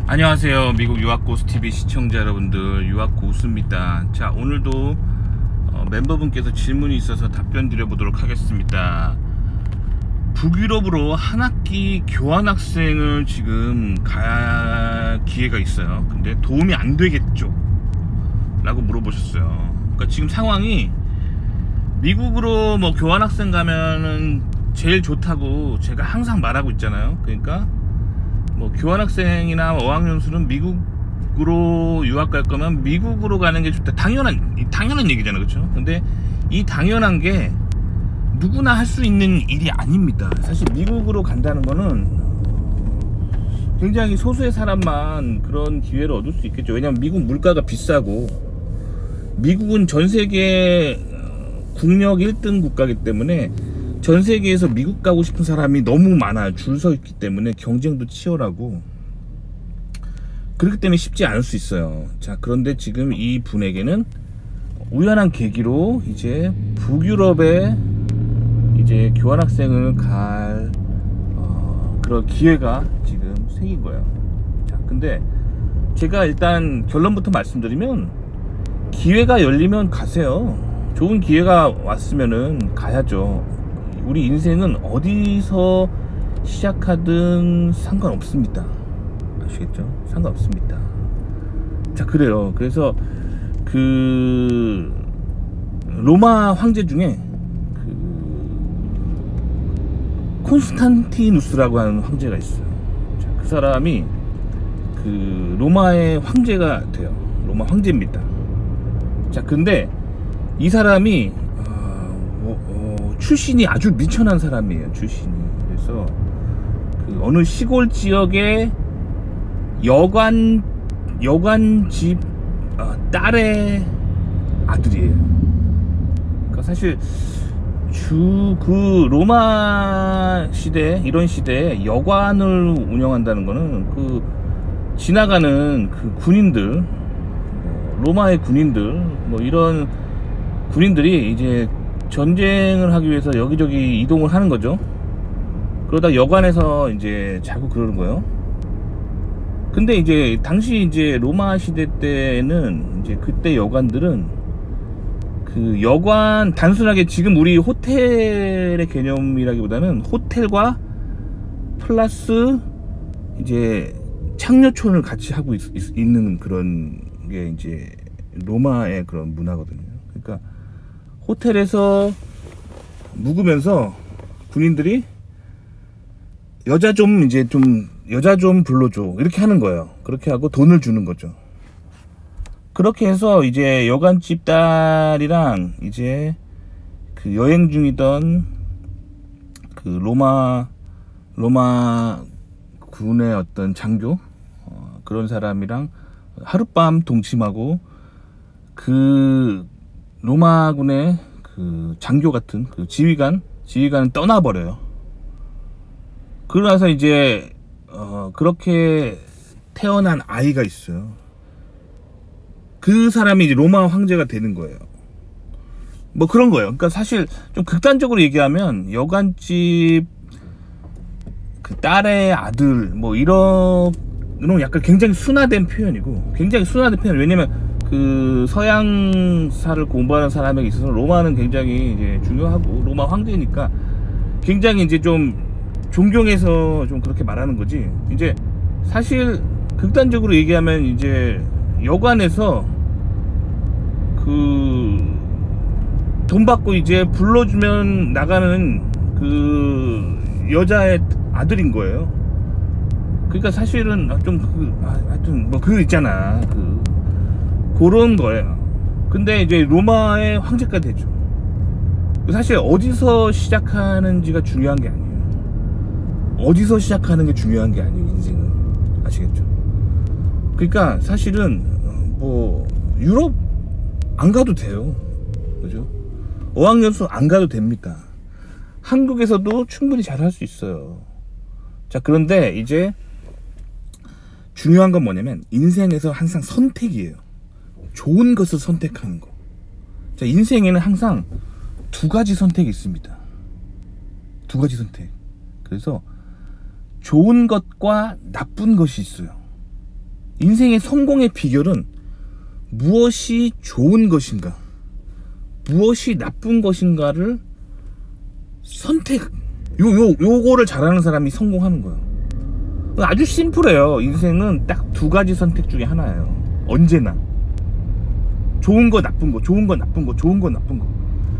안녕하세요. 미국 유학고수TV 시청자 여러분들, 유학고수입니다. 자, 오늘도 멤버분께서 질문이 있어서 답변 드려보도록 하겠습니다. 북유럽으로 한 학기 교환학생을 지금 갈 기회가 있어요. 근데 도움이 안 되겠죠? 라고 물어보셨어요. 그러니까 지금 상황이 미국으로 뭐 교환학생 가면은 제일 좋다고 제가 항상 말하고 있잖아요. 그러니까 뭐 교환학생이나 어학연수는 미국으로 유학 갈 거면 미국으로 가는 게 좋다. 당연한 얘기잖아요, 그렇죠? 근데 이 당연한 게 누구나 할 수 있는 일이 아닙니다. 사실 미국으로 간다는 거는 굉장히 소수의 사람만 그런 기회를 얻을 수 있겠죠. 왜냐면 미국 물가가 비싸고 미국은 전 세계 국력 1등 국가이기 때문에 전 세계에서 미국 가고 싶은 사람이 너무 많아요. 줄 서 있기 때문에 경쟁도 치열하고 그렇기 때문에 쉽지 않을 수 있어요. 자, 그런데 지금 이 분에게는 우연한 계기로 이제 북유럽에 이제 교환학생을 갈 그런 기회가 지금 생긴 거예요. 자, 근데 제가 일단 결론부터 말씀드리면 기회가 열리면 가세요. 좋은 기회가 왔으면은 가야죠. 우리 인생은 어디서 시작하든 상관없습니다. 아시겠죠? 상관없습니다. 자, 그래요. 그래서 그 로마 황제 중에 콘스탄티누스라고 하는 황제가 있어요. 자, 그 사람이 그 로마의 황제가 돼요. 로마 황제입니다. 자, 근데 이 사람이 출신이 아주 미천한 사람이에요. 출신이. 그래서 그 어느 시골 지역의 여관집 딸의 아들이에요. 그러니까 사실 그 로마 시대, 이런 시대에 여관을 운영한다는 거는 그 지나가는 그 군인들, 로마의 군인들, 뭐 이런 군인들이 이제 전쟁을 하기 위해서 여기저기 이동을 하는 거죠. 그러다 여관에서 이제 자고 그러는 거예요. 근데 이제 당시 이제 로마 시대 때는 이제 그때 여관들은 그 여관 단순하게 지금 우리 호텔의 개념이라기보다는 호텔과 플러스 이제 창녀촌을 같이 하고 있는 그런 게 이제 로마의 그런 문화거든요. 그러니까 호텔에서 묵으면서 군인들이 여자 좀 불러줘 이렇게 하는 거예요. 그렇게 하고 돈을 주는 거죠. 그렇게 해서 이제 여관집 딸이랑 이제 그 여행 중이던 그 로마 군의 어떤 장교 그런 사람이랑 하룻밤 동침하고 그 로마군의 그 장교 같은 그 지휘관은 떠나버려요. 그러나서 이제 그렇게 태어난 아이가 있어요. 그 사람이 이제 로마 황제가 되는 거예요. 뭐 그런 거예요. 그러니까 사실 좀 극단적으로 얘기하면 여관집 그 딸의 아들 뭐 이런 약간 굉장히 순화된 표현이고, 굉장히 순화된 표현. 왜냐면 그 서양사를 공부하는 사람에게 있어서 로마는 굉장히 이제 중요하고 로마 황제니까 굉장히 이제 좀 존경해서 좀 그렇게 말하는 거지. 이제 사실 극단적으로 얘기하면 이제 여관에서 그 돈 받고 이제 불러주면 나가는 그 여자의 아들인 거예요. 그러니까 사실은 좀 하여튼 뭐 그 있잖아, 그런 거예요. 근데 이제 로마의 황제가 되죠. 사실 어디서 시작하는지가 중요한 게 아니에요. 어디서 시작하는 게 중요한 게 아니에요, 인생은. 아시겠죠? 그러니까 사실은 뭐 유럽 안 가도 돼요. 그죠? 어학연수 안 가도 됩니다. 한국에서도 충분히 잘 할 수 있어요. 자, 그런데 이제 중요한 건 뭐냐면 인생에서 항상 선택이에요. 좋은 것을 선택하는 거. 자, 인생에는 항상 두 가지 선택이 있습니다. 두 가지 선택. 그래서 좋은 것과 나쁜 것이 있어요. 인생의 성공의 비결은 무엇이 좋은 것인가, 무엇이 나쁜 것인가를 요거를 잘하는 사람이 성공하는 거예요. 아주 심플해요. 인생은 딱 두 가지 선택 중에 하나예요. 언제나. 좋은 거, 나쁜 거, 좋은 거, 나쁜 거, 좋은 거, 나쁜 거.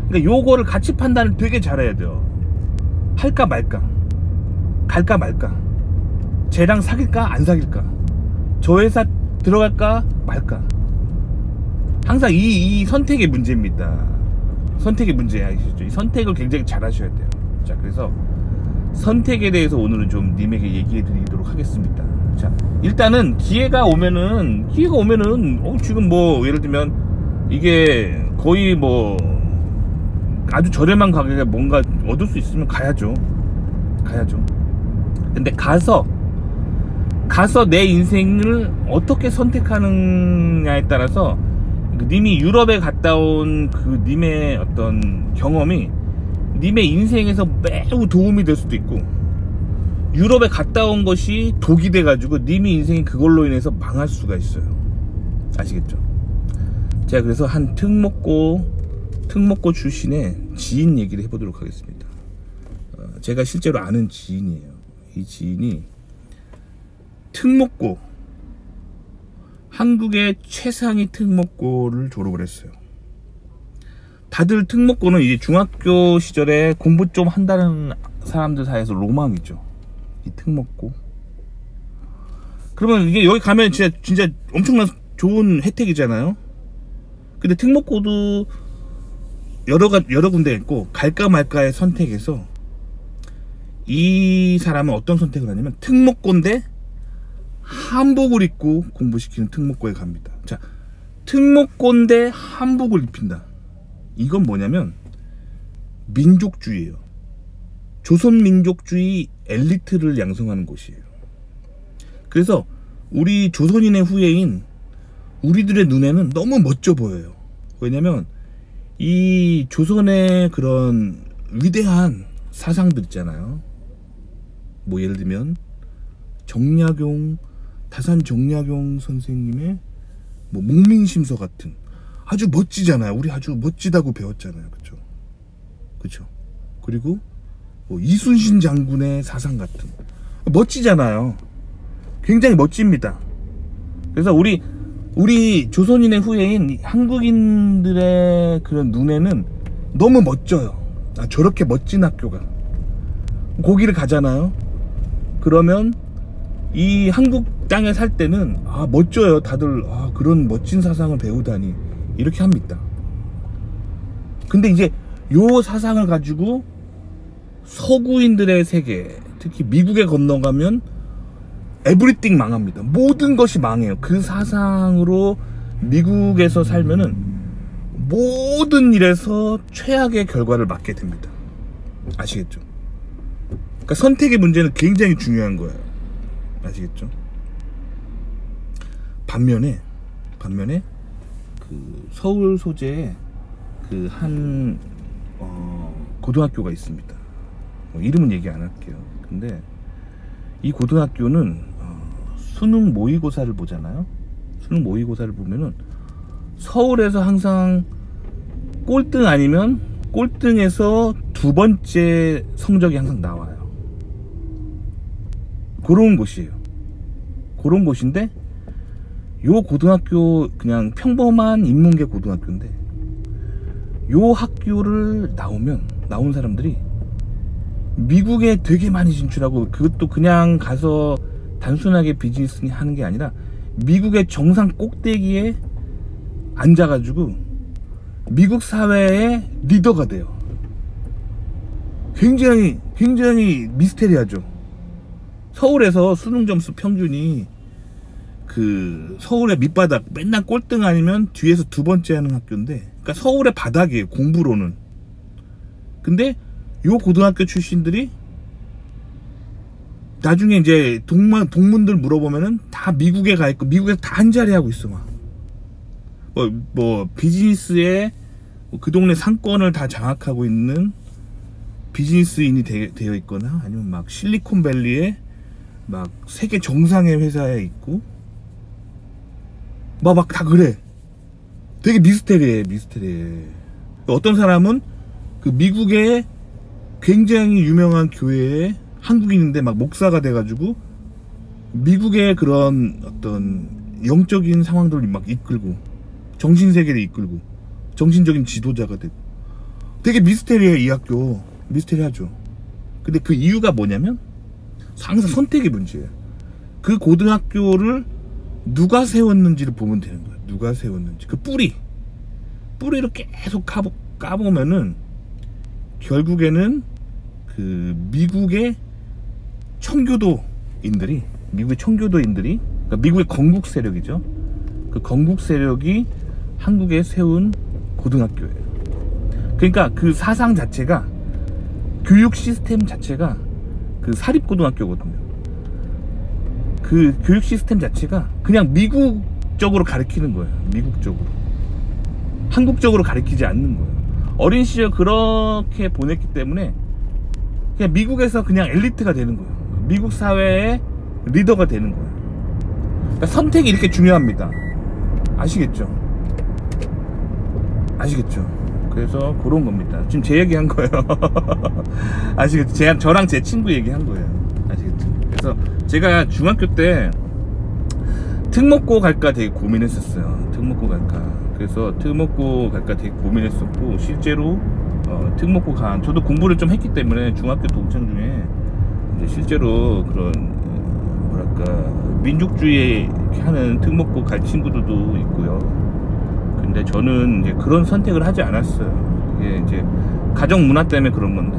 그러니까 요거를 가치 판단을 되게 잘해야 돼요. 할까 말까, 갈까 말까, 쟤랑 사귈까 안 사귈까, 저 회사 들어갈까 말까. 항상 이 선택의 문제입니다. 선택의 문제 아시죠? 이 선택을 굉장히 잘 하셔야 돼요. 자, 그래서 선택에 대해서 오늘은 좀 님에게 얘기해 드리도록 하겠습니다. 자, 일단은 기회가 오면은 지금 뭐 예를 들면 이게 거의 뭐 아주 저렴한 가격에 뭔가 얻을 수 있으면 가야죠. 근데 가서 내 인생을 어떻게 선택하느냐에 따라서 님이 유럽에 갔다 온 그 님의 어떤 경험이 님의 인생에서 매우 도움이 될 수도 있고, 유럽에 갔다 온 것이 독이 돼가지고 님의 인생이 그걸로 인해서 망할 수가 있어요. 아시겠죠? 제가 그래서 한 특목고 출신의 지인 얘기를 해보도록 하겠습니다. 제가 실제로 아는 지인이에요. 이 지인이 특목고, 한국의 최상위 특목고를 졸업을 했어요. 다들 특목고는 이제 중학교 시절에 공부 좀 한다는 사람들 사이에서 로망이죠. 이 특목고. 그러면 이게 여기 가면 진짜 엄청난 좋은 혜택이잖아요. 근데 특목고도 여러 군데 있고, 갈까 말까의 선택에서 이 사람은 어떤 선택을 하냐면 특목고인데 한복을 입고 공부시키는 특목고에 갑니다. 자, 특목고인데 한복을 입힌다. 이건 뭐냐면 민족주의예요. 조선민족주의 엘리트를 양성하는 곳이에요. 그래서 우리 조선인의 후예인 우리들의 눈에는 너무 멋져 보여요. 왜냐면 이 조선의 그런 위대한 사상들 있잖아요. 뭐 예를 들면 다산 정약용 선생님의 뭐 목민심서 같은 아주 멋지잖아요. 우리 아주 멋지다고 배웠잖아요. 그쵸? 그리고 뭐 이순신 장군의 사상 같은 멋지잖아요. 굉장히 멋집니다. 그래서 우리 조선인의 후예인 한국인들의 그런 눈에는 너무 멋져요. 아, 저렇게 멋진 학교가. 거기를 가잖아요. 그러면 이 한국 땅에 살 때는 아, 멋져요. 다들 아, 그런 멋진 사상을 배우다니 이렇게 합니다. 근데 이제 요 사상을 가지고 서구인들의 세계, 특히 미국에 건너가면 에브리띵 망합니다. 모든 것이 망해요. 그 사상으로 미국에서 살면은 모든 일에서 최악의 결과를 맞게 됩니다. 아시겠죠? 그러니까 선택의 문제는 굉장히 중요한 거예요. 아시겠죠? 반면에 그 서울 소재에 그 한 고등학교가 있습니다. 이름은 얘기 안 할게요. 근데 이 고등학교는 수능 모의고사를 보잖아요. 수능 모의고사를 보면은 서울에서 항상 꼴등 아니면 꼴등에서 두 번째 성적이 항상 나와요. 그런 곳이에요. 그런 곳인데 요 고등학교 그냥 평범한 인문계 고등학교인데 요 학교를 나온 사람들이 미국에 되게 많이 진출하고, 그것도 그냥 가서 단순하게 비즈니스 하는 게 아니라 미국의 정상 꼭대기에 앉아가지고 미국 사회의 리더가 돼요. 굉장히 미스테리하죠. 서울에서 수능 점수 평균이 그 서울의 밑바닥 맨날 꼴등 아니면 뒤에서 두 번째 하는 학교인데, 그러니까 서울의 바닥이에요, 공부로는. 근데 요 고등학교 출신들이 나중에 이제 동문들 물어보면은 다 미국에 가 있고 미국에서 다 한자리 하고 있어. 막 뭐 비즈니스에 그 동네 상권을 다 장악하고 있는 비즈니스인이 되어 있거나, 아니면 막 실리콘밸리에 막 세계 정상의 회사에 있고, 막 다 그래. 되게 미스테리해. 어떤 사람은 그 미국의 굉장히 유명한 교회에 한국인인데 막 목사가 돼가지고 미국의 그런 어떤 영적인 상황들을 막 이끌고 정신세계를 이끌고 정신적인 지도자가 되고 되게 미스테리해. 이 학교 미스테리하죠. 근데 그 이유가 뭐냐면 항상 선택의 문제예요. 그 고등학교를 누가 세웠는지를 보면 되는 거예요. 누가 세웠는지. 그 뿌리를 계속 까보면은 결국에는 그 미국의 청교도인들이 그러니까 미국의 건국 세력이죠. 그 건국 세력이 한국에 세운 고등학교예요. 그러니까 그 사상 자체가, 교육 시스템 자체가 그 사립고등학교거든요. 그 교육 시스템 자체가 그냥 미국적으로 가르치는 거예요. 미국적으로. 한국적으로 가르치지 않는 거예요. 어린 시절 그렇게 보냈기 때문에 그냥 미국에서 그냥 엘리트가 되는 거예요. 미국 사회의 리더가 되는 거예요. 그러니까 선택이 이렇게 중요합니다. 아시겠죠? 그래서 그런 겁니다. 지금 제 얘기한 거예요. 아시겠죠? 저랑 제 친구 얘기한 거예요. 아시겠죠? 그래서 제가 중학교 때 특목고 갈까 되게 고민했었어요. 그래서 특목고 갈까 되게 고민했었고, 실제로 특목고 저도 공부를 좀 했기 때문에 중학교 동창 중에 이제 실제로 그런 뭐랄까 민족주의 하는 특목고 갈 친구들도 있고요. 근데 저는 이제 그런 선택을 하지 않았어요. 그게 이제 가정 문화 때문에 그런 건데,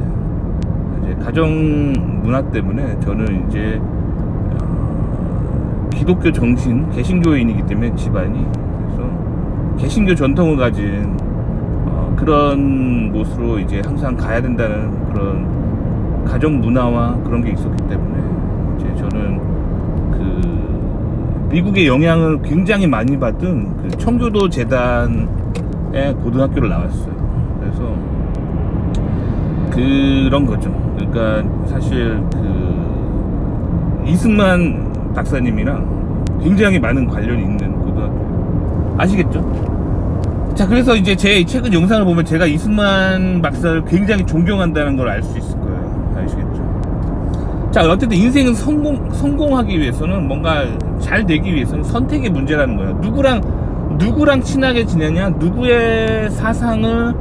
이제 가정 문화 때문에 저는 이제 기독교 정신, 개신교인이기 때문에 집안이, 그래서 개신교 전통을 가진 그런 곳으로 이제 항상 가야 된다는 그런 가정 문화와 그런 게 있었기 때문에 이제 저는 그 미국의 영향을 굉장히 많이 받은 그 청교도 재단의 고등학교를 나왔어요. 그래서 그런 거죠. 그러니까 사실 그 이승만 박사님이랑 굉장히 많은 관련이 있는 고등학교, 아시겠죠? 자, 그래서 이제 제 최근 영상을 보면 제가 이승만 박사를 굉장히 존경한다는 걸 알 수 있을 거예요. 아시겠죠? 자, 어쨌든 인생은 성공하기 위해서는, 뭔가 잘 되기 위해서는 선택의 문제라는 거예요. 누구랑 친하게 지내냐, 누구의 사상을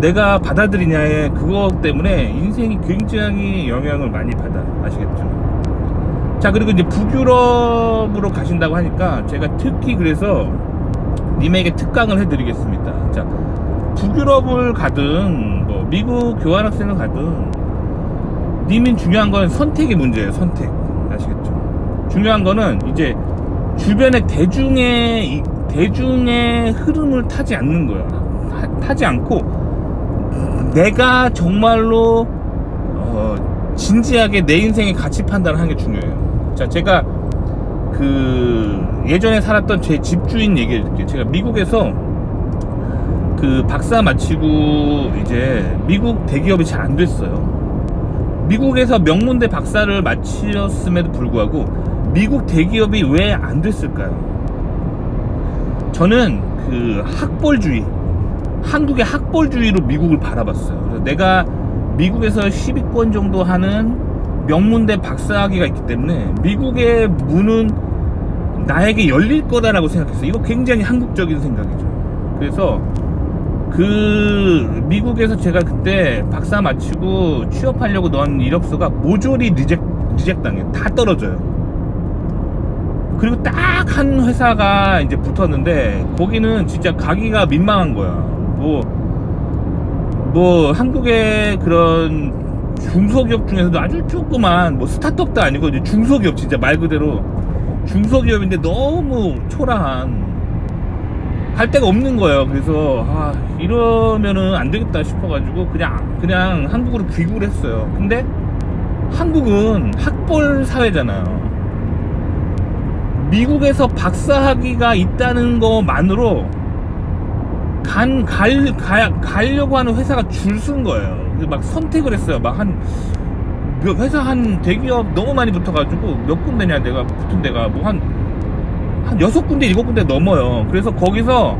내가 받아들이냐의 그것 때문에 인생이 굉장히 영향을 많이 받아. 아시겠죠? 자, 그리고 이제 북유럽으로 가신다고 하니까 제가 특히 그래서 님에게 특강을 해드리겠습니다. 자, 북유럽을 가든 뭐 미국 교환학생을 가든 님이 중요한 건 선택의 문제예요. 선택. 아시겠죠? 중요한 거는 이제 주변의 대중의 흐름을 타지 않는 거야. 타지 않고 내가 정말로 진지하게 내 인생의 가치 판단을 하는 게 중요해요. 자, 제가 그 예전에 살았던 제 집주인 얘기해 드릴게요. 제가 미국에서 그 박사 마치고 이제 미국 대기업이 잘 안 됐어요. 미국에서 명문대 박사를 마치었음에도 불구하고 미국 대기업이 왜 안 됐을까요? 저는 그 학벌주의, 한국의 학벌주의로 미국을 바라봤어요. 그래서 내가 미국에서 10위권 정도 하는 명문대 박사학위가 있기 때문에 미국의 문은 나에게 열릴 거다라고 생각했어요. 이거 굉장히 한국적인 생각이죠. 그래서 그 미국에서 제가 그때 박사 마치고 취업하려고 넣은 이력서가 모조리 리젝 당해요. 다 떨어져요. 그리고 딱 한 회사가 이제 붙었는데 거기는 진짜 가기가 민망한 거야. 뭐 한국의 그런 중소기업 중에서도 아주 조그만, 뭐 스타트업도 아니고 이제 중소기업, 진짜 말 그대로 중소기업인데 너무 초라한, 할 데가 없는 거예요. 그래서 이러면은 안 되겠다 싶어가지고 그냥 한국으로 귀국을 했어요. 근데 한국은 학벌 사회잖아요. 미국에서 박사학위가 있다는 것만으로 가려고 하는 회사가 줄 쓴 거예요. 그래서 막 선택을 했어요. 막 회사 한 대기업 너무 많이 붙어가지고 몇 군데냐 내가 붙은 데가 뭐 한 한 6군데 7군데 넘어요. 그래서 거기서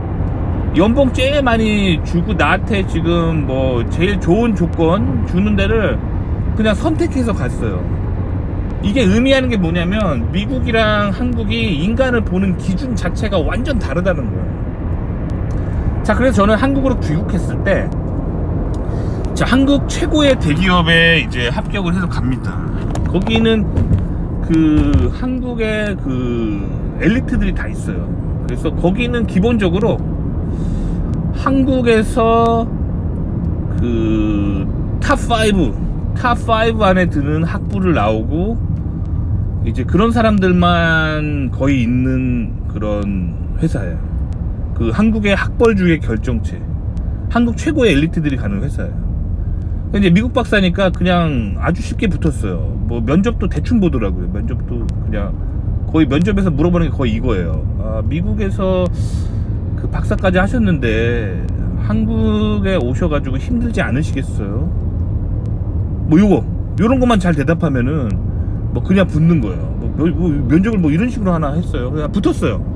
연봉 제일 많이 주고 나한테 지금 뭐 제일 좋은 조건 주는 데를 그냥 선택해서 갔어요. 이게 의미하는 게 뭐냐면 미국이랑 한국이 인간을 보는 기준 자체가 완전 다르다는 거예요. 자, 그래서 저는 한국으로 귀국했을 때 자, 한국 최고의 대기업에 이제 합격을 해서 갑니다. 거기는 그 한국의 그 엘리트들이 다 있어요. 그래서 거기는 기본적으로 한국에서 그 탑5 안에 드는 학부를 나오고 이제 그런 사람들만 거의 있는 그런 회사예요. 그 한국의 학벌주의 결정체, 한국 최고의 엘리트들이 가는 회사예요. 근데 미국 박사니까 그냥 아주 쉽게 붙었어요. 뭐 면접도 대충 보더라고요. 면접도 그냥 거의 면접에서 물어보는 게 거의 이거예요. 아, 미국에서 그 박사까지 하셨는데 한국에 오셔가지고 힘들지 않으시겠어요? 뭐 요런 것만 잘 대답하면은 뭐 그냥 붙는 거예요. 뭐 면접을 뭐 이런 식으로 하나 했어요. 그냥 붙었어요.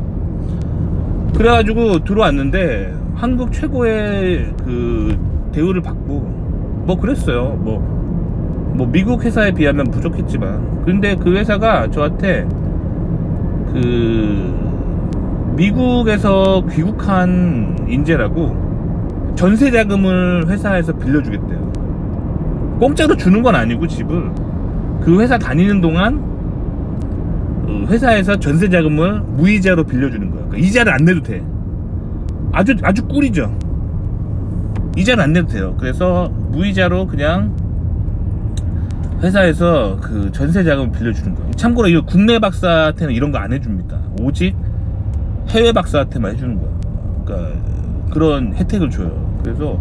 그래가지고 들어왔는데 한국 최고의 그 대우를 받고 뭐 그랬어요. 뭐 미국 회사에 비하면 부족했지만, 근데 그 회사가 저한테 그 미국에서 귀국한 인재라고 전세 자금을 회사에서 빌려주겠대요. 공짜로 주는 건 아니고 집을 그 회사 다니는 동안 회사에서 전세 자금을 무이자로 빌려주는 거예요. 그러니까 이자를 안 내도 돼. 아주 꿀이죠. 이자를 안 내도 돼요. 그래서 무이자로 그냥 회사에서 그 전세 자금을 빌려주는 거예요. 참고로 이거 국내 박사한테는 이런 거 안 해줍니다. 오직 해외 박사한테만 해주는 거예요. 그러니까 그런 혜택을 줘요. 그래서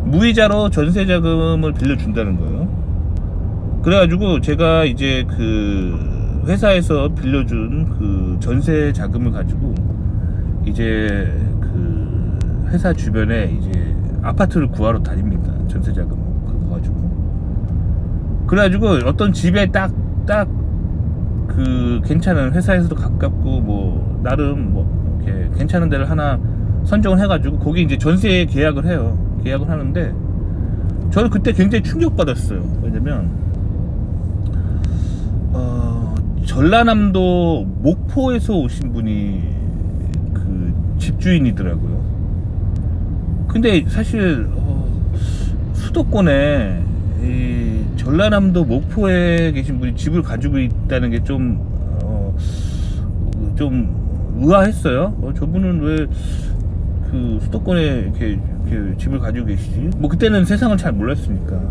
무이자로 전세 자금을 빌려준다는 거예요. 그래가지고 제가 이제 그 회사에서 빌려준 그 전세 자금을 가지고 이제 그 회사 주변에 이제 아파트를 구하러 다닙니다. 전세 자금 그거 가지고. 그래가지고 어떤 집에 딱 그 괜찮은, 회사에서도 가깝고 뭐 나름 뭐 이렇게 괜찮은 데를 하나 선정을 해가지고 거기 이제 전세 계약을 해요. 계약을 하는데 저는 그때 굉장히 충격받았어요. 왜냐면 전라남도 목포에서 오신 분이 그 집주인이더라고요. 근데 사실 수도권에 이 전라남도 목포에 계신 분이 집을 가지고 있다는 게 좀 의아했어요. 저분은 왜 그 수도권에 이렇게 집을 가지고 계시지? 뭐 그때는 세상을 잘 몰랐으니까.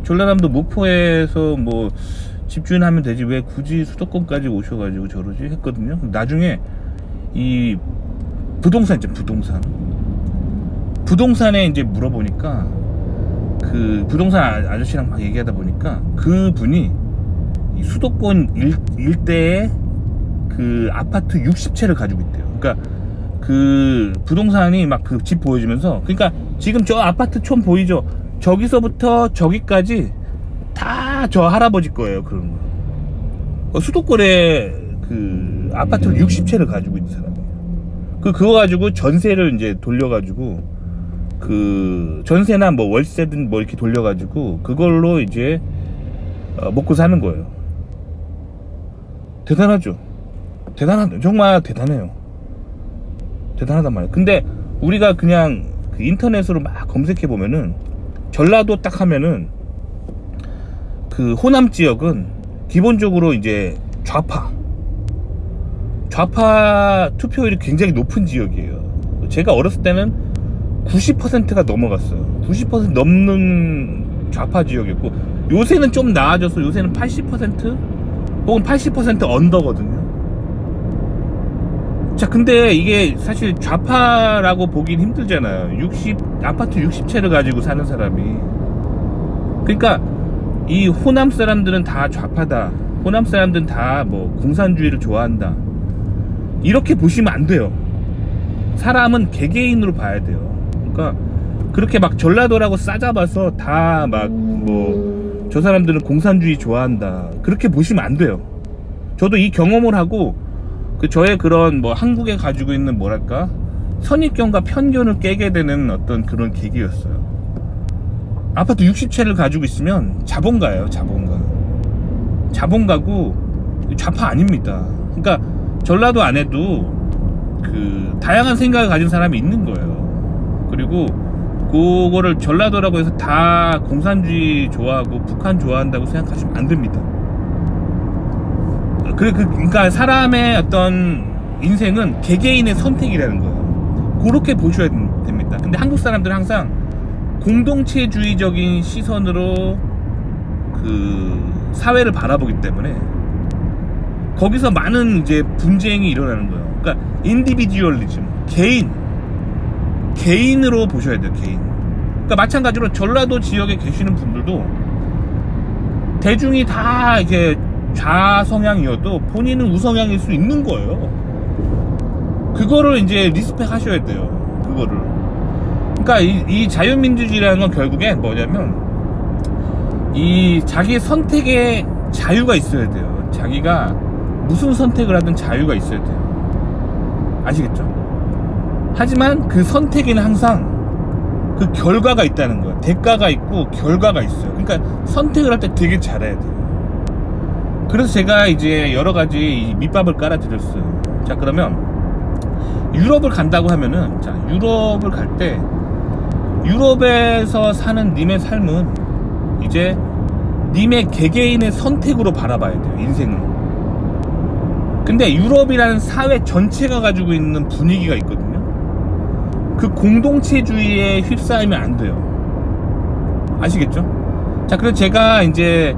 전라남도 목포에서 뭐 집주인하면 되지 왜 굳이 수도권까지 오셔가지고 저러지 했거든요. 나중에 이 부동산 있죠, 부동산에 이제 물어보니까 그 부동산 아저씨랑 막 얘기하다 보니까 그 분이 이 수도권 일대에 그 아파트 60채를 가지고 있대요. 그러니까 그 부동산이 막 그 집 보여주면서, 그러니까 지금 저 아파트 촌 보이죠? 저기서부터 저기까지 다 저 할아버지 거예요. 그런 거. 수도권에 그 아파트를 60채를 가지고 있는 사람이에요. 그거 가지고 전세를 이제 돌려가지고 그 전세나 뭐 월세든 뭐 이렇게 돌려가지고 그걸로 이제 먹고 사는 거예요. 대단하죠. 정말 대단해요. 대단하단 말이에요. 근데 우리가 그냥 그 인터넷으로 막 검색해 보면은 전라도 딱 하면은 그 호남 지역은 기본적으로 이제 좌파 투표율이 굉장히 높은 지역이에요. 제가 어렸을 때는 90%가 넘어갔어요. 90% 넘는 좌파 지역이었고, 요새는 좀 나아져서 요새는 80% 혹은 80% 언더거든요. 자, 근데 이게 사실 좌파라고 보긴 힘들잖아요. 아파트 60채를 가지고 사는 사람이. 그러니까 이 호남 사람들은 다 좌파다, 호남 사람들은 다 뭐 공산주의를 좋아한다, 이렇게 보시면 안 돼요. 사람은 개개인으로 봐야 돼요. 그러니까 그렇게 막 전라도라고 싸잡아서 다 막 뭐 저 사람들은 공산주의 좋아한다, 그렇게 보시면 안 돼요. 저도 이 경험을 하고 저의 그런 뭐 한국에 가지고 있는 뭐랄까 선입견과 편견을 깨게 되는 어떤 그런 계기였어요. 아파트 60채를 가지고 있으면 자본가예요. 자본가고 좌파 아닙니다. 그러니까 전라도 안에도 그 다양한 생각을 가진 사람이 있는 거예요. 그리고 그거를 전라도라고 해서 다 공산주의 좋아하고 북한 좋아한다고 생각하시면 안 됩니다. 그러니까 사람의 어떤 인생은 개개인의 선택이라는 거예요. 그렇게 보셔야 됩니다. 근데 한국 사람들은 항상 공동체주의적인 시선으로 그 사회를 바라보기 때문에 거기서 많은 이제 분쟁이 일어나는 거예요. 그러니까 인디비듀얼리즘, 개인으로 보셔야 돼요. 개인. 그러니까 마찬가지로 전라도 지역에 계시는 분들도 대중이 다 이렇게 좌성향이어도 본인은 우성향일 수 있는 거예요. 그거를 이제 리스펙 하셔야 돼요. 그거를. 그러니까 이 자유민주주의라는 건 결국엔 뭐냐면 이 자기 선택의 자유가 있어야 돼요. 자기가 무슨 선택을 하든 자유가 있어야 돼요. 아시겠죠? 하지만 그 선택에는 항상 그 결과가 있다는 거예요. 대가가 있고 결과가 있어요. 그러니까 선택을 할 때 되게 잘해야 돼요. 그래서 제가 이제 여러 가지 밑밥을 깔아 드렸어요. 자, 그러면 유럽을 간다고 하면은, 자, 유럽을 갈 때 유럽에서 사는 님의 삶은 이제 님의 개개인의 선택으로 바라봐야 돼요. 인생을. 근데 유럽이라는 사회 전체가 가지고 있는 분위기가 있거든요. 그 공동체주의에 휩싸이면 안 돼요. 아시겠죠? 자, 그래서 제가 이제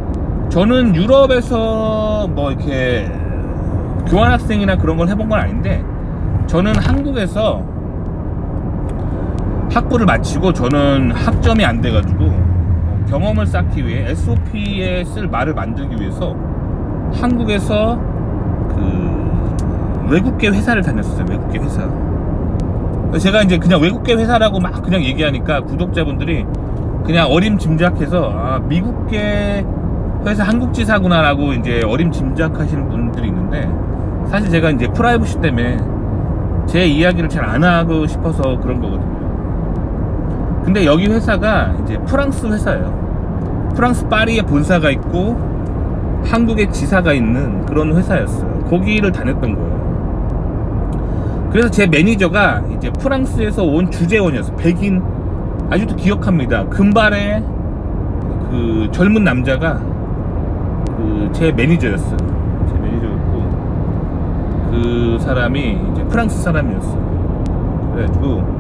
저는 유럽에서 뭐 이렇게 교환학생이나 그런 걸 해본 건 아닌데, 저는 한국에서 학부를 마치고 저는 학점이 안 돼가지고 경험을 쌓기 위해 SOP에 쓸 말을 만들기 위해서 한국에서 그 외국계 회사를 다녔어요. 외국계 회사. 제가 이제 그냥 외국계 회사라고 막 그냥 얘기하니까 구독자분들이 그냥 어림짐작해서 아, 미국계 회사 한국지사구나 라고 이제 어림짐작하시는 분들이 있는데, 사실 제가 이제 프라이버시 때문에 제 이야기를 잘 안 하고 싶어서 그런 거거든요. 근데 여기 회사가 이제 프랑스 회사예요. 프랑스 파리에 본사가 있고 한국에 지사가 있는 그런 회사였어요. 거기를 다녔던 거예요. 그래서 제 매니저가 이제 프랑스에서 온 주재원이었어요. 백인, 아직도 기억합니다. 금발의 그 젊은 남자가 그 제 매니저였어요. 제 매니저였고, 그 사람이 이제 프랑스 사람이었어요. 그래가지고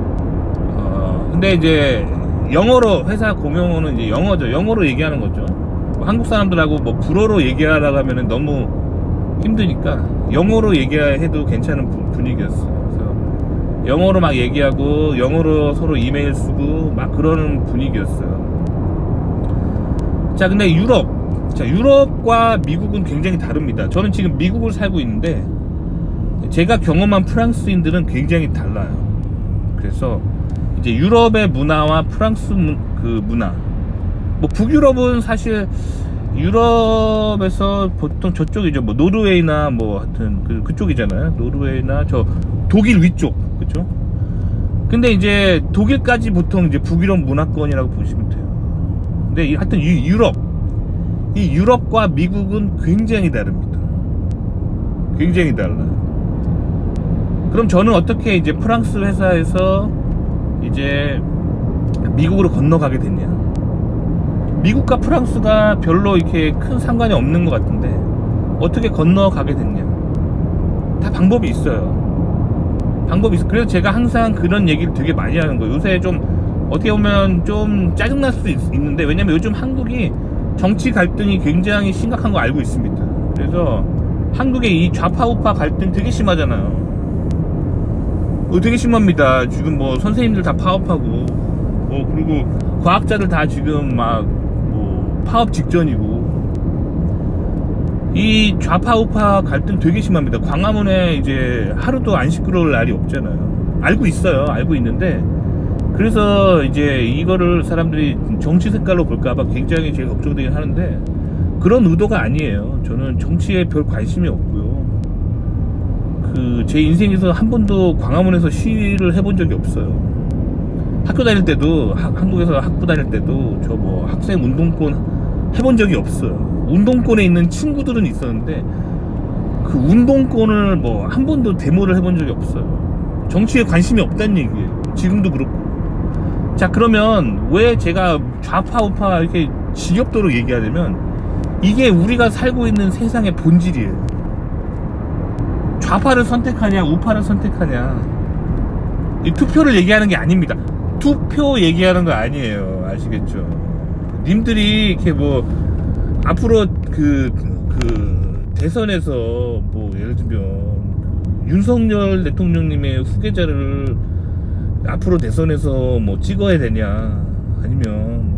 근데 이제 영어로, 회사 공용어는 이제 영어죠. 영어로 얘기하는 거죠. 한국 사람들하고 뭐 불어로 얘기하라고 하면은 너무 힘드니까 영어로 얘기해도 괜찮은 분위기였어요. 그래서 영어로 막 얘기하고 영어로 서로 이메일 쓰고 막 그러는 분위기였어요. 자, 근데 유럽과 미국은 굉장히 다릅니다. 저는 지금 미국을 살고 있는데 제가 경험한 프랑스인들은 굉장히 달라요. 그래서 이제 유럽의 문화와 프랑스 그 문화, 뭐 북유럽은 사실 유럽에서 보통 저쪽이죠. 뭐 노르웨이나 뭐 하여튼 그쪽이잖아요. 노르웨이나 저 독일 위쪽, 그쵸? 근데 이제 독일까지 보통 이제 북유럽 문화권이라고 보시면 돼요. 근데 하여튼 이 유럽과 미국은 굉장히 다릅니다. 굉장히 달라요. 그럼 저는 어떻게 이제 프랑스 회사에서 이제 미국으로 건너가게 됐냐? 미국과 프랑스가 별로 이렇게 큰 상관이 없는 것 같은데 어떻게 건너가게 됐냐? 다 방법이 있어요. 방법이 있어. 그래서 제가 항상 그런 얘기를 되게 많이 하는 거예요. 요새 좀 어떻게 보면 좀 짜증날 수도 있는데, 왜냐면 요즘 한국이 정치 갈등이 굉장히 심각한 거 알고 있습니다. 그래서 한국의 이 좌파 우파 갈등 되게 심하잖아요. 되게 심합니다. 지금 뭐 선생님들 다 파업하고, 그리고 과학자들 다 지금 막 뭐 파업 직전이고, 이 좌파 우파 갈등 되게 심합니다. 광화문에 이제 하루도 안 시끄러울 날이 없잖아요. 알고 있어요. 알고 있는데, 그래서 이제 이거를 사람들이 정치 색깔로 볼까봐 굉장히 제가 걱정되긴 하는데, 그런 의도가 아니에요. 저는 정치에 별 관심이 없고요. 제 인생에서 한 번도 광화문에서 시위를 해본 적이 없어요. 학교 다닐 때도, 한국에서 학부 다닐 때도 저 뭐 학생 운동권 해본 적이 없어요. 운동권에 있는 친구들은 있었는데 그 운동권을 뭐 한 번도 데모를 해본 적이 없어요. 정치에 관심이 없다는 얘기예요. 지금도 그렇고. 자, 그러면 왜 제가 좌파 우파 이렇게 지겹도록 얘기하냐면 이게 우리가 살고 있는 세상의 본질이에요. 좌파를 선택하냐 우파를 선택하냐, 이 투표를 얘기하는 게 아닙니다. 투표 얘기하는 거 아니에요. 아시겠죠? 님들이 이렇게 뭐 앞으로 그 대선에서 뭐 예를 들면 윤석열 대통령님의 후계자를 앞으로 대선에서 뭐 찍어야 되냐, 아니면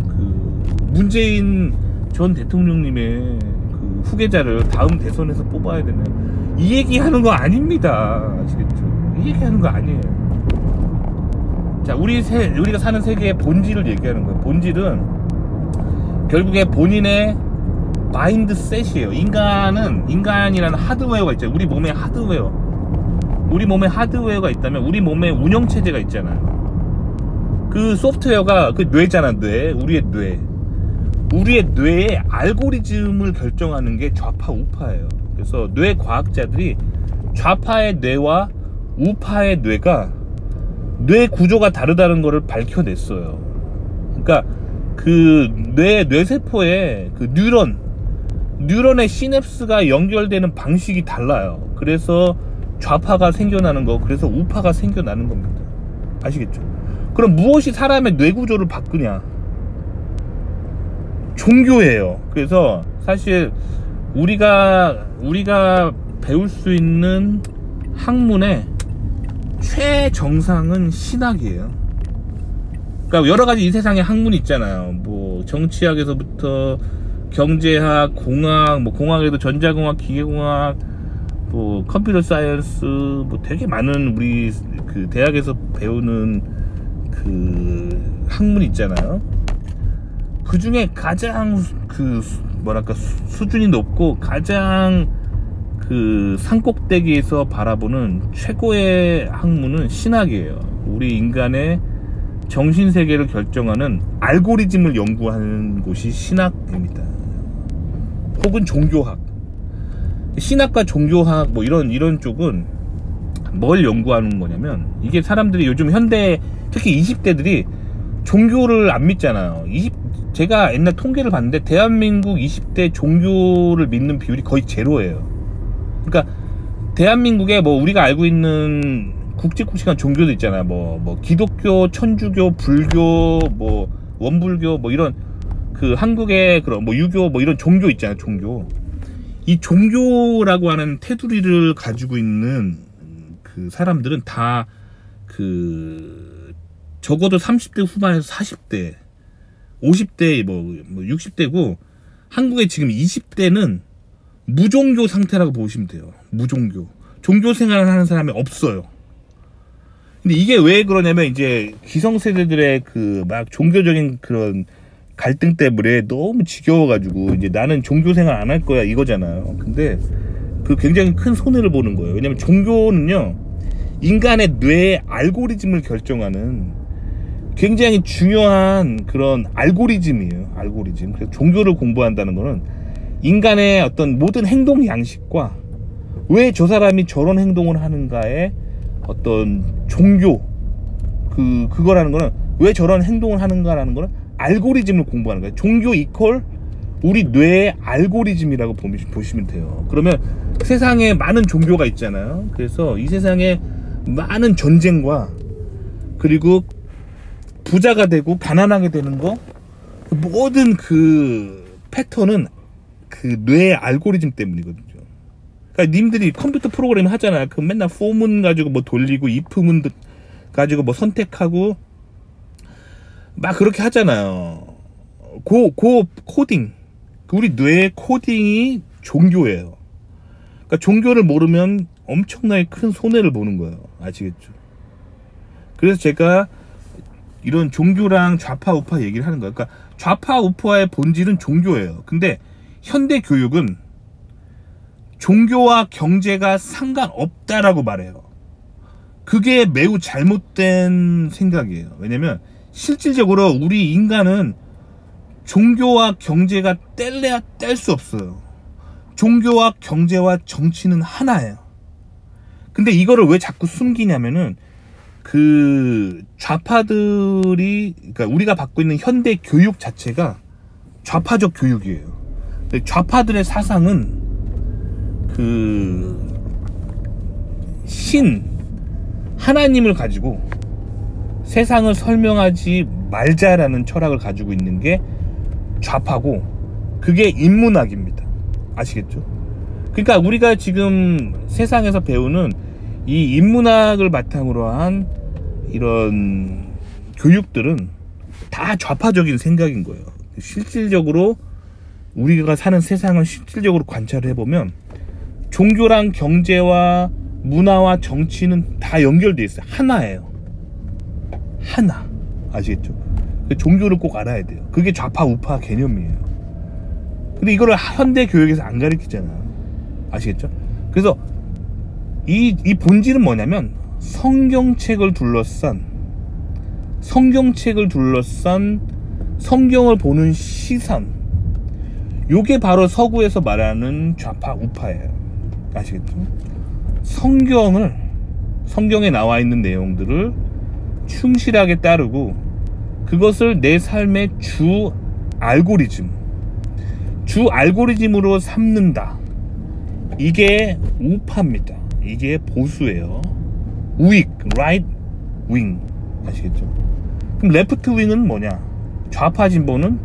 문재인 전 대통령님의 후계자를 다음 대선에서 뽑아야 되냐, 이 얘기하는 거 아닙니다. 아시겠죠? 이 얘기하는 거 아니에요. 자, 우리가 사는 세계의 본질을 얘기하는 거예요. 본질은 결국에 본인의 마인드셋이에요. 인간이라는 하드웨어가 있잖아요. 우리 몸에 하드웨어가 있다면 우리 몸에 운영체제가 있잖아요. 그 소프트웨어가 그 뇌잖아. 우리의 뇌의 알고리즘을 결정하는 게 좌파 우파예요. 그래서 뇌 과학자들이 좌파의 뇌와 우파의 뇌가 뇌 구조가 다르다는 것을 밝혀냈어요. 그러니까 그 뇌세포의 그 뉴런의 시냅스가 연결되는 방식이 달라요. 그래서 좌파가 생겨나는 거, 그래서 우파가 생겨나는 겁니다. 아시겠죠? 그럼 무엇이 사람의 뇌 구조를 바꾸냐? 종교예요. 그래서 사실 우리가 배울 수 있는 학문의 최정상은 신학이에요. 그러니까 여러 가지 이 세상에 학문이 있잖아요. 뭐 정치학에서부터 경제학, 공학, 뭐 공학에도 전자공학, 기계공학, 뭐 컴퓨터 사이언스, 뭐 되게 많은 우리 그 대학에서 배우는 그 학문이 있잖아요. 그 중에 가장 수준이 높고 가장 그 산꼭대기에서 바라보는 최고의 학문은 신학이에요. 우리 인간의 정신세계를 결정하는 알고리즘을 연구하는 곳이 신학입니다. 혹은 종교학. 신학과 종교학 뭐 이런 쪽은 뭘 연구하는 거냐면, 이게 사람들이 요즘 현대 특히 20대들이 종교를 안 믿잖아요. 제가 옛날 통계를 봤는데 대한민국 20대 종교를 믿는 비율이 거의 제로예요. 그러니까 대한민국에 뭐 우리가 알고 있는 굵직굵직한 종교도 있잖아요. 뭐 기독교, 천주교, 불교, 뭐 원불교, 뭐 이런 그 한국의 그런 뭐 유교, 뭐 이런 종교 있잖아요. 종교. 이 종교라고 하는 테두리를 가지고 있는 그 사람들은 다 적어도 30대 후반에서 40대, 50대, 뭐 60대고, 한국의 지금 20대는 무종교 상태라고 보시면 돼요. 무종교. 종교 생활을 하는 사람이 없어요. 근데 이게 왜 그러냐면, 이제 기성세대들의 막 종교적인 그런 갈등 때문에 너무 지겨워가지고, 이제 나는 종교 생활 안 할 거야 이거잖아요. 근데 굉장히 큰 손해를 보는 거예요. 왜냐면 종교는요, 인간의 뇌의 알고리즘을 결정하는 굉장히 중요한 그런 알고리즘이에요. 알고리즘. 그래서 종교를 공부한다는 거는 인간의 어떤 모든 행동 양식과 왜 저 사람이 저런 행동을 하는가의 어떤 종교, 그거라는 거는 왜 저런 행동을 하는가라는 거는 알고리즘을 공부하는 거예요. 종교 이퀄 우리 뇌의 알고리즘이라고 보시면 돼요. 그러면 세상에 많은 종교가 있잖아요. 그래서 이 세상에 많은 전쟁과, 그리고 부자가 되고 가난하게 되는 거, 모든 그 패턴은 그 뇌의 알고리즘 때문이거든요. 그러니까 님들이 컴퓨터 프로그램 하잖아요. 그 맨날 for문 가지고 뭐 돌리고 if문 가지고 뭐 선택하고 막 그렇게 하잖아요. 코딩. 우리 뇌의 코딩이 종교예요. 그러니까 종교를 모르면 엄청나게 큰 손해를 보는 거예요. 아시겠죠? 그래서 제가 이런 종교랑 좌파 우파 얘기를 하는 거예요. 그러니까 좌파 우파의 본질은 종교예요. 근데 현대 교육은 종교와 경제가 상관없다라고 말해요. 그게 매우 잘못된 생각이에요. 왜냐면 실질적으로 우리 인간은 종교와 경제가 뗄래야 뗄 수 없어요. 종교와 경제와 정치는 하나예요. 근데 이거를 왜 자꾸 숨기냐면은 그 좌파들이, 그러니까 우리가 받고 있는 현대 교육 자체가 좌파적 교육이에요. 근데 좌파들의 사상은 그 하나님을 가지고 세상을 설명하지 말자라는 철학을 가지고 있는 게 좌파고, 그게 인문학입니다. 아시겠죠? 그러니까 우리가 지금 세상에서 배우는 이 인문학을 바탕으로 한 이런 교육들은 다 좌파적인 생각인 거예요. 실질적으로 우리가 사는 세상을 실질적으로 관찰을 해보면 종교랑 경제와 문화와 정치는 다 연결되어 있어요. 하나예요. 하나. 아시겠죠? 종교를 꼭 알아야 돼요. 그게 좌파 우파 개념이에요. 근데 이거를 현대 교육에서 안 가르치잖아요. 아시겠죠? 그래서 이 본질은 뭐냐면 성경책을 둘러싼 성경을 보는 시선, 요게 바로 서구에서 말하는 좌파 우파예요. 아시겠죠? 성경에 나와 있는 내용들을 충실하게 따르고 그것을 내 삶의 주 알고리즘으로 삼는다. 이게 우파입니다. 이게 보수예요. 우익, right wing. 아시겠죠? 그럼 레프트 윙은 뭐냐? 좌파 진보는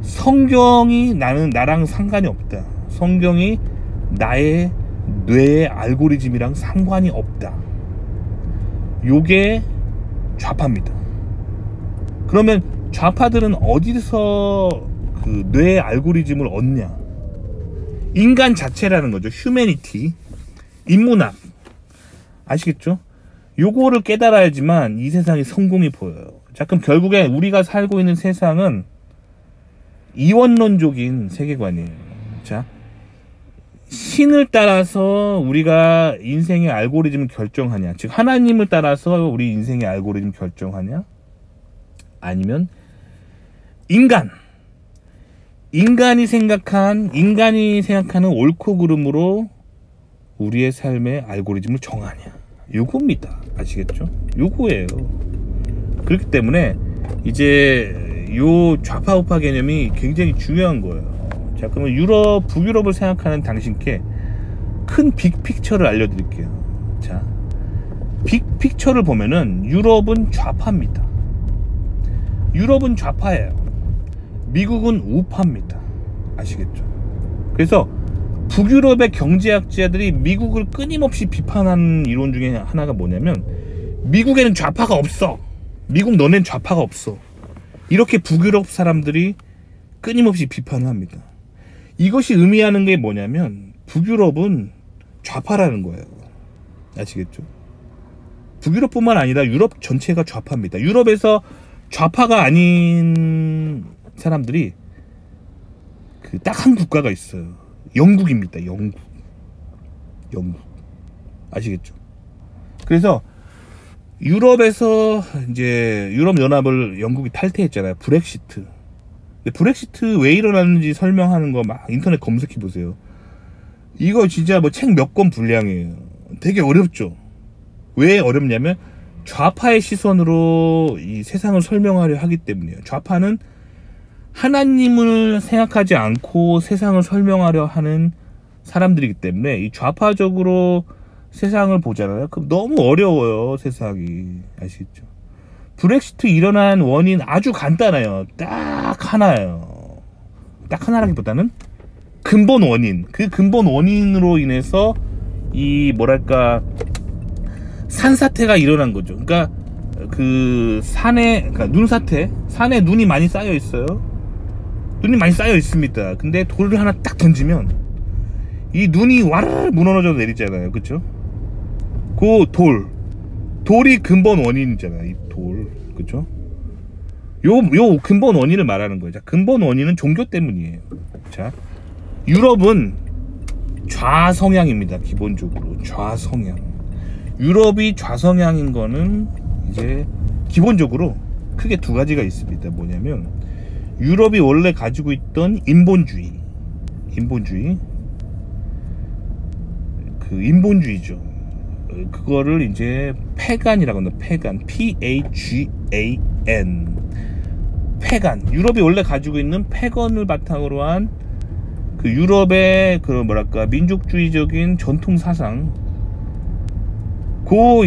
성경이 나랑 상관이 없다. 성경이 나의 뇌의 알고리즘이랑 상관이 없다. 요게 좌파입니다. 그러면 좌파들은 어디서 그 뇌의 알고리즘을 얻냐? 인간 자체라는 거죠. 휴머니티, 인문학. 아시겠죠? 요거를 깨달아야지만 이 세상이 성공이 보여요. 자, 그럼 결국에 우리가 살고 있는 세상은 이원론적인 세계관이에요. 자, 신을 따라서 우리가 인생의 알고리즘을 결정하냐, 즉 하나님을 따라서 우리 인생의 알고리즘 결정하냐, 아니면 인간이 생각하는 옳고 그름으로 우리의 삶의 알고리즘을 정하냐, 요겁니다. 아시겠죠? 요거예요. 그렇기 때문에 이제 요 좌파 우파 개념이 굉장히 중요한 거예요. 자, 그러면 북유럽을 생각하는 당신께 큰 빅픽처를 알려드릴게요. 자, 빅픽처를 보면은 유럽은 좌파입니다. 유럽은 좌파예요. 미국은 우파입니다. 아시겠죠? 그래서 북유럽의 경제학자들이 미국을 끊임없이 비판하는 이론 중에 하나가 뭐냐면, 미국에는 좌파가 없어. 미국 너넨 좌파가 없어. 이렇게 북유럽 사람들이 끊임없이 비판을 합니다. 이것이 의미하는 게 뭐냐면 북유럽은 좌파라는 거예요. 아시겠죠? 북유럽뿐만 아니라 유럽 전체가 좌파입니다. 유럽에서 좌파가 아닌 사람들이 딱 한 국가가 있어요. 영국입니다. 영국. 아시겠죠? 그래서 유럽에서 이제 유럽 연합을 영국이 탈퇴했잖아요. 브렉시트. 브렉시트 왜 일어났는지 설명하는 거 막 인터넷 검색해 보세요. 이거 진짜 뭐 책 몇 권 분량이에요. 되게 어렵죠. 왜 어렵냐면 좌파의 시선으로 이 세상을 설명하려 하기 때문이에요. 좌파는 하나님을 생각하지 않고 세상을 설명하려 하는 사람들이기 때문에 이 좌파적으로 세상을 보잖아요. 그럼 너무 어려워요, 세상이. 아시겠죠? 브렉시트 일어난 원인 아주 간단해요. 딱 하나예요. 딱 하나라기보다는 근본 원인. 그 근본 원인으로 인해서 이 뭐랄까 산사태가 일어난 거죠. 그러니까 그 그러니까 눈사태, 산에 눈이 많이 쌓여 있어요. 눈이 많이 쌓여 있습니다. 근데 돌을 하나 딱 던지면 이 눈이 와르르 무너져 내리잖아요. 그쵸? 그 돌이 근본 원인이잖아요. 이 돌. 그쵸? 요 근본 원인을 말하는 거예요. 자, 근본 원인은 종교 때문이에요. 자, 유럽은 좌성향입니다. 기본적으로 좌성향. 유럽이 좌성향인 거는 이제 기본적으로 크게 두 가지가 있습니다. 뭐냐면 유럽이 원래 가지고 있던 인본주의 그 인본주의죠. 그거를 이제 패간이라고 합니다. 패간, P-A-G-A-N. 패간. 유럽이 원래 가지고 있는 패건을 바탕으로 한 그 유럽의 그 뭐랄까 민족주의적인 전통 사상.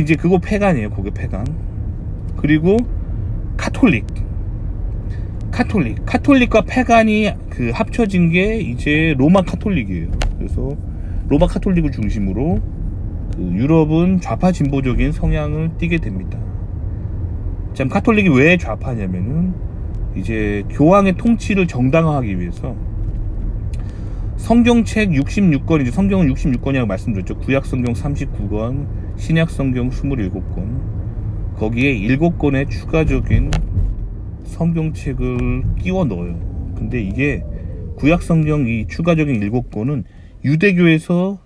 이제 그거 패간이에요. 그게 패간. 그리고 카톨릭과 패간이 그 합쳐진 게 이제 로마 카톨릭이에요. 그래서 로마 카톨릭을 중심으로 그 유럽은 좌파 진보적인 성향을 띠게 됩니다. 참 카톨릭이 왜 좌파냐면은 이제 교황의 통치를 정당화하기 위해서 성경책 66권, 이제 성경은 66권이라고 말씀드렸죠. 구약성경 39권, 신약성경 27권, 거기에 7권의 추가적인 성경책을 끼워 넣어요. 근데 이게 구약성경 이 추가적인 7권은 유대교에서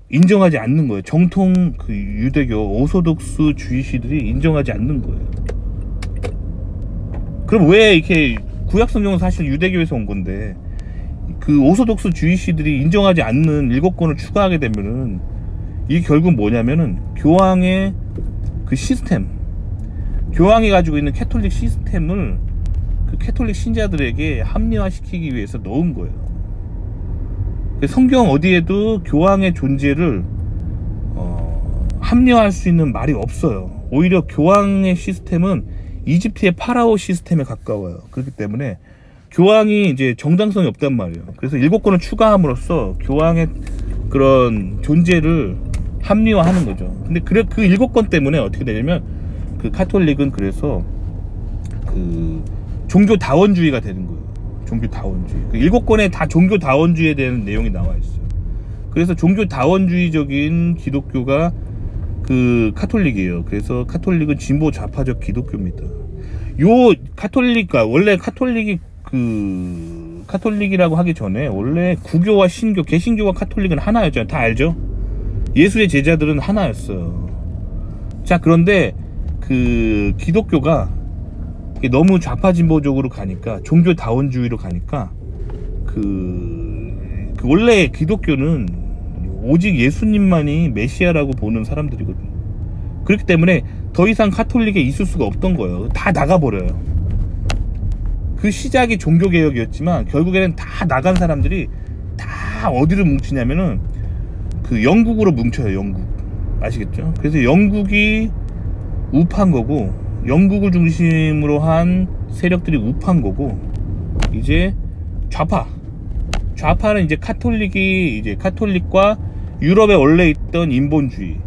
인정하지 않는 거예요. 정통 그 유대교 오소독스 주의시들이 인정하지 않는 거예요. 그럼 왜 이렇게 구약성경은 사실 유대교에서 온 건데 그 오소독스 주의시들이 인정하지 않는 7권을 추가하게 되면은 이게 결국 뭐냐면은 교황의 그 시스템, 교황이 가지고 있는 캐톨릭 시스템을 그 캐톨릭 신자들에게 합리화시키기 위해서 넣은 거예요. 성경 어디에도 교황의 존재를 합리화할 수 있는 말이 없어요. 오히려 교황의 시스템은 이집트의 파라오 시스템에 가까워요. 그렇기 때문에 교황이 이제 정당성이 없단 말이에요. 그래서 7권을 추가함으로써 교황의 그런 존재를 합리화하는 거죠. 근데 그 7권 때문에 어떻게 되냐면 그 카톨릭은 그래서 그 종교다원주의가 되는 거예요. 종교다원주의. 그 7권에 다 종교다원주의에 대한 내용이 나와 있어요. 그래서 종교다원주의적인 기독교가 그 카톨릭이에요. 그래서 카톨릭은 진보 좌파적 기독교입니다. 요 카톨릭과 원래 카톨릭이 그 카톨릭이라고 하기 전에 원래 구교와 신교, 개신교와 카톨릭은 하나였잖아요. 다 알죠? 예수의 제자들은 하나였어요. 자, 그런데 그 기독교가 너무 좌파 진보적으로 가니까, 종교다원주의로 가니까 그 원래 기독교는 오직 예수님만이 메시아라고 보는 사람들이거든요. 그렇기 때문에 더 이상 카톨릭에 있을 수가 없던 거예요. 다 나가버려요. 그 시작이 종교개혁이었지만 결국에는 다 나간 사람들이 다 어디로 뭉치냐면은 그 영국으로 뭉쳐요. 영국. 아시겠죠? 그래서 영국이 우파인 거고, 영국을 중심으로 한 세력들이 우파인 거고, 이제 좌파는 이제 카톨릭과 유럽에 원래 있던 인본주의,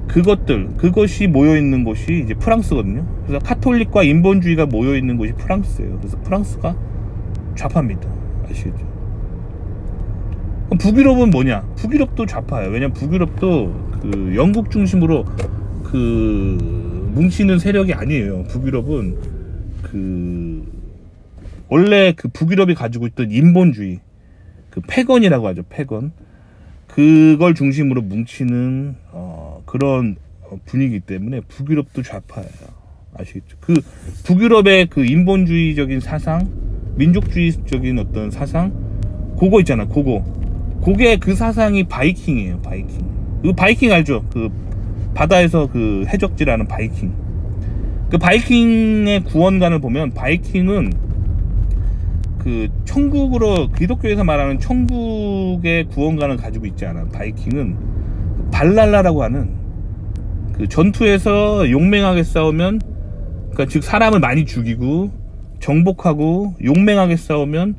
그것이 모여있는 곳이 이제 프랑스거든요. 그래서 카톨릭과 인본주의가 모여있는 곳이 프랑스예요. 그래서 프랑스가 좌파입니다. 아시겠죠? 그럼 북유럽은 뭐냐? 북유럽도 좌파예요. 왜냐면 북유럽도 그 영국 중심으로 그 뭉치는 세력이 아니에요. 북유럽은 그 원래 그 북유럽이 가지고 있던 인본주의, 그 패건이라고 하죠. 패건. 그걸 중심으로 뭉치는 그런 분위기 때문에 북유럽도 좌파예요. 아시겠죠? 그 북유럽의 그 인본주의적인 사상, 민족주의적인 어떤 사상, 그거 있잖아. 그게 그 사상이 바이킹이에요. 그 바이킹 알죠? 그 바다에서 그 해적질하는 바이킹. 그 바이킹의 구원관을 보면 바이킹은 그 천국으로, 기독교에서 말하는 천국의 구원관을 가지고 있지 않아. 바이킹은 발랄라라고 하는 그 전투에서 용맹하게 싸우면, 그러니까 즉 사람을 많이 죽이고 정복하고 용맹하게 싸우면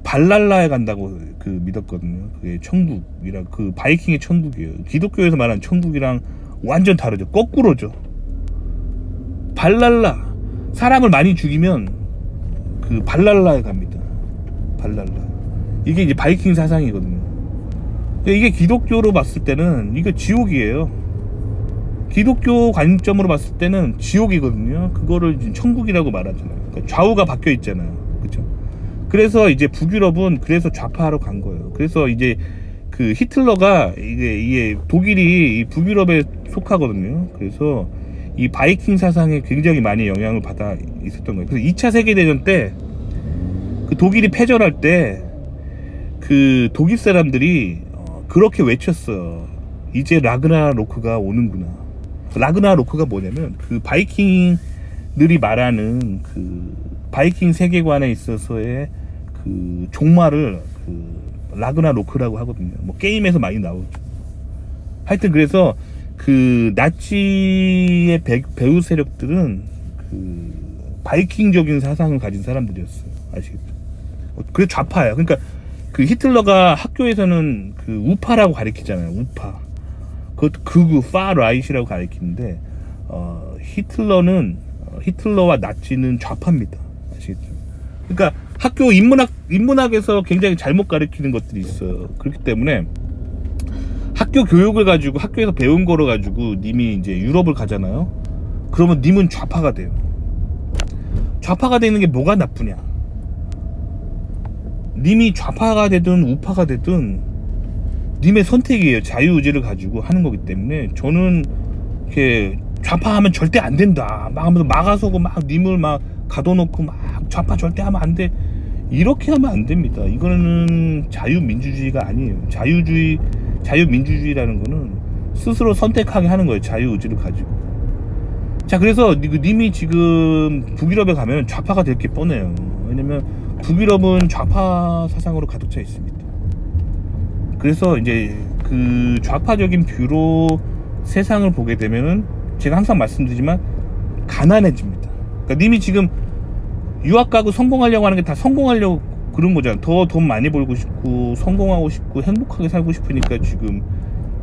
발랄라에 간다고 그 믿었거든요. 그게 천국이라, 그 바이킹의 천국이에요. 기독교에서 말하는 천국이랑 완전 다르죠. 거꾸로죠. 발랄라, 사람을 많이 죽이면 그 발랄라에 갑니다. 발랄라. 이게 이제 바이킹 사상이거든요. 이게 기독교로 봤을 때는 이거 지옥이에요. 기독교 관점으로 봤을 때는 지옥이거든요. 그거를 천국이라고 말하잖아요. 그러니까 좌우가 바뀌어 있잖아요. 그렇죠? 그래서 이제 북유럽은 그래서 좌파로 간 거예요. 그래서 이제 그 히틀러가 이게 독일이 이 북유럽에 속하거든요. 그래서 이 바이킹 사상에 굉장히 많이 영향을 받아 있었던 거예요. 그래서 2차 세계대전 때 그 독일이 패전할 때 그 독일 사람들이 그렇게 외쳤어. 이제 라그나로크가 오는구나. 라그나로크가 뭐냐면 그 바이킹들이 말하는 그 바이킹 세계관에 있어서의 그 종말을 그 라그나로크라고 하거든요. 뭐 게임에서 많이 나오죠. 하여튼 그래서 그 나치의 배후 세력들은 그 바이킹적인 사상을 가진 사람들이었어요. 아시겠죠? 그게 좌파예요. 그러니까 그 히틀러가 학교에서는 그 우파라고 가리키잖아요. 우파. 그것도 극우, 파라이트라고 가리키는데 히틀러와 나치는 좌파입니다. 아시겠죠? 그러니까 학교 인문학에서 굉장히 잘못 가리키는 것들이 있어요. 그렇기 때문에 학교 교육을 가지고 학교에서 배운 거를 가지고 님이 이제 유럽을 가잖아요. 그러면 님은 좌파가 돼요. 좌파가 되는 게 뭐가 나쁘냐? 님이 좌파가 되든 우파가 되든 님의 선택이에요. 자유의지를 가지고 하는 거기 때문에 저는 이렇게 좌파하면 절대 안 된다 막 하면서 막아서고 막 님을 막 가둬놓고 막 좌파 절대 하면 안 돼, 이렇게 하면 안 됩니다. 이거는 자유민주주의가 아니에요. 자유민주주의라는 거는 스스로 선택하게 하는 거예요. 자유의지를 가지고. 자, 그래서 님이 지금 북유럽에 가면 좌파가 될 게 뻔해요. 왜냐면 북유럽은 좌파 사상으로 가득 차 있습니다. 그래서 이제 그 좌파적인 뷰로 세상을 보게 되면은 제가 항상 말씀드리지만 가난해집니다. 그러니까 님이 지금 유학 가고 성공하려고 하는 게 다 성공하려고 그런 거잖아요. 더 돈 많이 벌고 싶고 성공하고 싶고 행복하게 살고 싶으니까 지금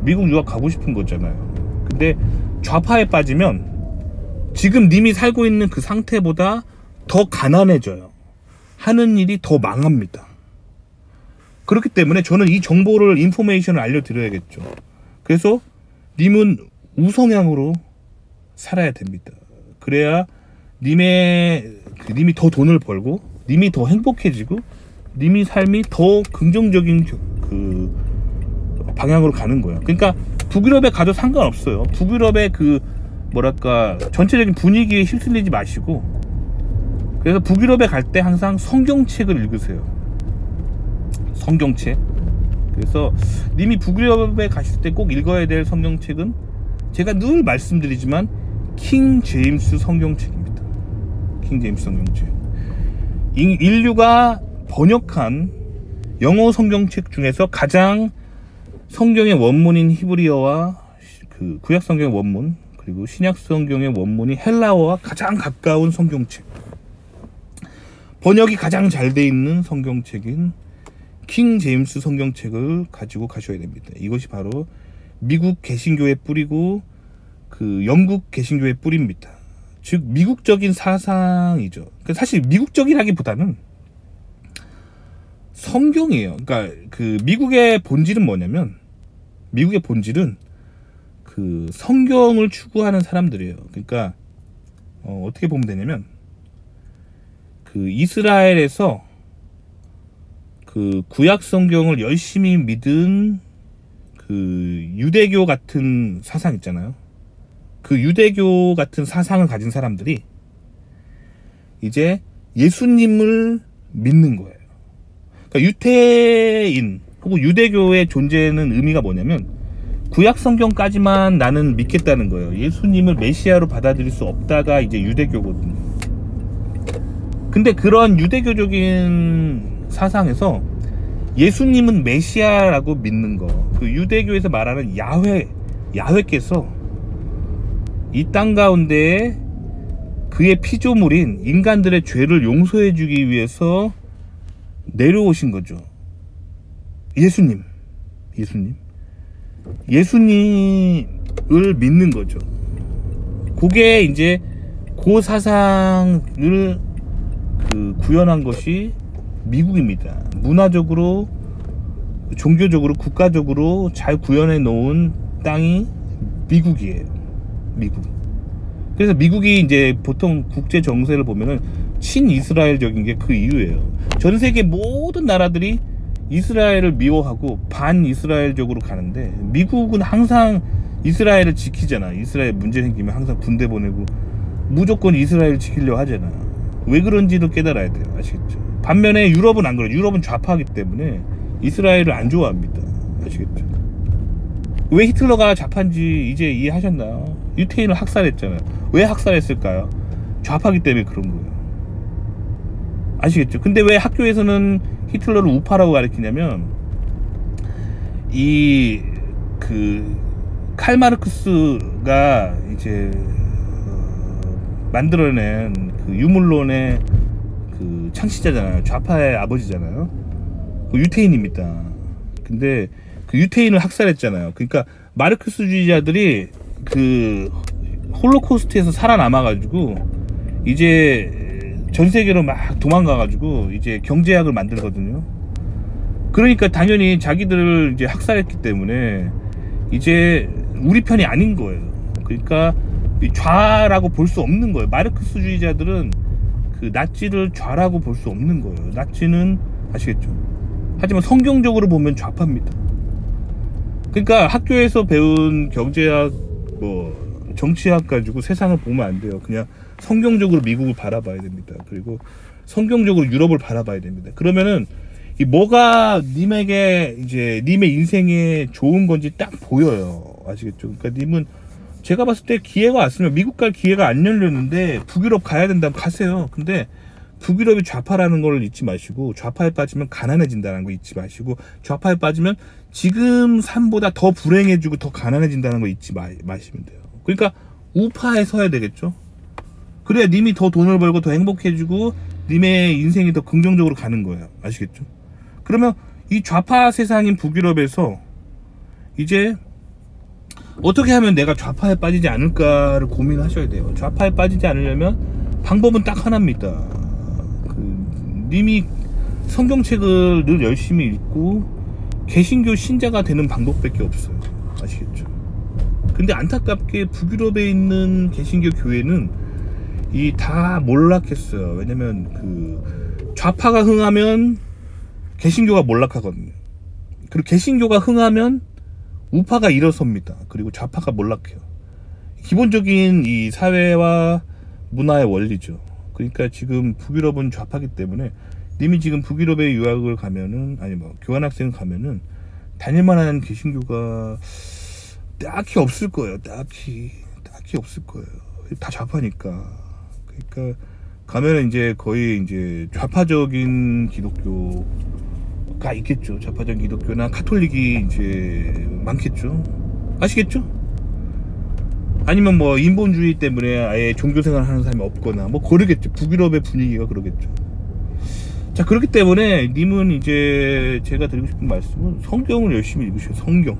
미국 유학 가고 싶은 거잖아요. 근데 좌파에 빠지면 지금 님이 살고 있는 그 상태보다 더 가난해져요. 하는 일이 더 망합니다. 그렇기 때문에 저는 이 정보를, 인포메이션을 알려드려야겠죠. 그래서 님은 우성향으로 살아야 됩니다. 그래야 님이 더 돈을 벌고 님이 더 행복해지고 님이 삶이 더 긍정적인 그 방향으로 가는 거예요. 그러니까 북유럽에 가도 상관없어요. 북유럽의 그 뭐랄까 전체적인 분위기에 휩쓸리지 마시고, 그래서 북유럽에 갈 때 항상 성경책을 읽으세요. 성경책. 그래서 님이 북유럽에 가실 때 꼭 읽어야 될 성경책은 제가 늘 말씀드리지만 킹 제임스 성경책입니다. 킹 제임스 성경책. 인류가 번역한 영어 성경책 중에서 가장 성경의 원문인 히브리어와 그 구약 성경의 원문, 그리고 신약 성경의 원문이 헬라어와 가장 가까운 성경책, 번역이 가장 잘 돼 있는 성경책인 킹 제임스 성경책을 가지고 가셔야 됩니다. 이것이 바로 미국 개신교의 뿌리고 그 영국 개신교의 뿌리입니다. 즉 미국적인 사상이죠. 그러니까 사실 미국적이라기보다는 성경이에요. 그러니까 그 미국의 본질은 뭐냐면, 미국의 본질은 그 성경을 추구하는 사람들이에요. 그러니까 어떻게 보면 되냐면, 그 이스라엘에서 그 구약 성경을 열심히 믿은 그 유대교 같은 사상 있잖아요. 그 유대교 같은 사상을 가진 사람들이 이제 예수님을 믿는 거예요. 그러니까 유태인 혹은 유대교의 존재는 의미가 뭐냐면 구약 성경까지만 나는 믿겠다는 거예요. 예수님을 메시아로 받아들일 수 없다가 이제 유대교거든요. 근데 그런 유대교적인 사상에서 예수님은 메시아라고 믿는 거, 그 유대교에서 말하는 야훼께서 이 땅 가운데에 그의 피조물인 인간들의 죄를 용서해 주기 위해서 내려오신 거죠. 예수님을 믿는 거죠. 그게 이제 그 사상을 그 구현한 것이 미국입니다. 문화적으로, 종교적으로, 국가적으로 잘 구현해 놓은 땅이 미국이에요. 미국. 그래서 미국이 이제 보통 국제 정세를 보면은 친이스라엘적인 게 그 이유예요. 전 세계 모든 나라들이 이스라엘을 미워하고 반 이스라엘적으로 가는데, 미국은 항상 이스라엘을 지키잖아. 이스라엘 문제 생기면 항상 군대 보내고 무조건 이스라엘 지키려고 하잖아. 왜 그런지도 깨달아야 돼요. 아시겠죠? 반면에 유럽은 안 그래요. 유럽은 좌파이기 때문에 이스라엘을 안 좋아합니다. 아시겠죠? 왜 히틀러가 좌파인지 이제 이해하셨나요? 유태인을 학살했잖아요. 왜 학살했을까요? 좌파이기 때문에 그런 거예요. 아시겠죠? 근데 왜 학교에서는 히틀러를 우파라고 가르치냐면, 칼마르크스가 이제 만들어낸 그 유물론의 그 창시자잖아요. 좌파의 아버지잖아요. 그 유태인입니다. 근데 그 유태인을 학살했잖아요. 그러니까 마르크스주의자들이 그 홀로코스트에서 살아남아가지고 이제 전 세계로 막 도망가가지고 이제 경제학을 만들거든요. 그러니까 당연히 자기들을 이제 학살했기 때문에 이제 우리 편이 아닌 거예요. 그러니까 좌라고 볼 수 없는 거예요. 마르크스주의자들은 그 나치를 좌라고 볼 수 없는 거예요. 나치는, 아시겠죠? 하지만 성경적으로 보면 좌파입니다. 그러니까 학교에서 배운 경제학, 정치학 가지고 세상을 보면 안 돼요. 그냥 성경적으로 미국을 바라봐야 됩니다. 그리고 성경적으로 유럽을 바라봐야 됩니다. 그러면은 이 뭐가 님에게 이제 님의 인생에 좋은 건지 딱 보여요. 아시겠죠? 그러니까 님은, 제가 봤을 때 기회가 왔으면, 미국 갈 기회가 안 열렸는데 북유럽 가야 된다면 가세요. 근데 북유럽이 좌파라는 걸 잊지 마시고, 좌파에 빠지면 가난해진다는 거 잊지 마시고, 좌파에 빠지면 지금 삶보다 더 불행해지고 더 가난해진다는 거 잊지 마시면 돼요. 그러니까 우파에 서야 되겠죠. 그래야 님이 더 돈을 벌고 더 행복해지고 님의 인생이 더 긍정적으로 가는 거예요. 아시겠죠? 그러면 이 좌파 세상인 북유럽에서 이제 어떻게 하면 내가 좌파에 빠지지 않을까를 고민하셔야 돼요. 좌파에 빠지지 않으려면 방법은 딱 하나입니다. 님이 성경책을 늘 열심히 읽고 개신교 신자가 되는 방법밖에 없어요. 아시겠죠? 근데 안타깝게 북유럽에 있는 개신교 교회는 다 몰락했어요. 왜냐면 좌파가 흥하면 개신교가 몰락하거든요. 그리고 개신교가 흥하면 우파가 일어섭니다. 그리고 좌파가 몰락해요. 기본적인 이 사회와 문화의 원리죠. 그러니까 지금 북유럽은 좌파기 때문에 님이 지금 북유럽에 유학을 가면은, 아니 교환학생을 가면은 다닐만한 개신교가 딱히 없을 거예요. 딱히 없을 거예요. 다 좌파니까. 그러니까 가면은 이제 거의 이제 좌파적인 기독교가 있겠죠. 좌파적인 기독교나 가톨릭이 이제 많겠죠. 아시겠죠? 아니면 인본주의 때문에 아예 종교생활 하는 사람이 없거나 그러겠죠. 북유럽의 분위기가 그러겠죠. 자, 그렇기 때문에 님은 이제 제가 드리고 싶은 말씀은 성경을 열심히 읽으셔요. 성경.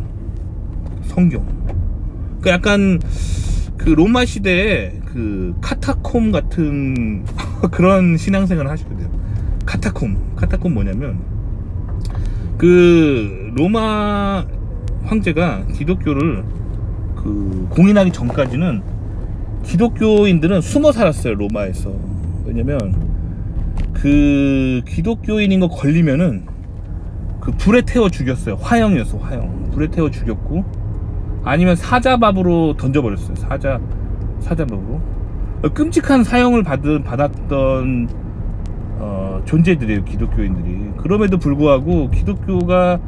그 약간 로마 시대에 카타콤 같은 그런 신앙생활을 하셔야 돼요. 카타콤 뭐냐면 로마 황제가 기독교를 공인하기 전까지는 기독교인들은 숨어 살았어요. 로마에서. 왜냐면 기독교인인 거 걸리면은 불에 태워 죽였어요. 화형이었어. 불에 태워 죽였고, 아니면 사자밥으로 던져버렸어요. 사자밥으로. 끔찍한 사형을 받았던 존재들이에요. 기독교인들이. 그럼에도 불구하고 기독교가